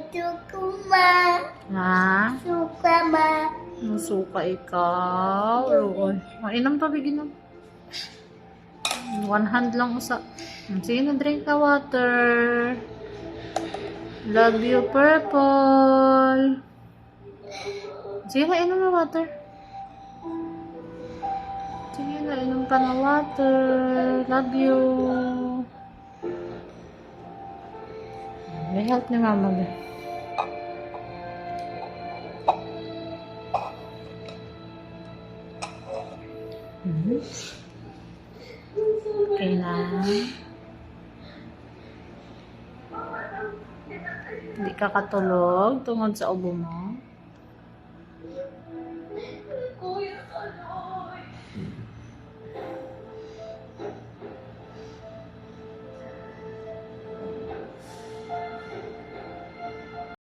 Sukuma. Ha? Sukama. Masuka ikaw. Uy. Mainam pa, bigyan 1 hand lang usa. Sige na, drink ka water. Love you, purple. Sige na, inom na water. Sige na, inom ka na water. Love you. May help ni mama ba? Okay na. Hindi ka katulog tungod sa ubo mo.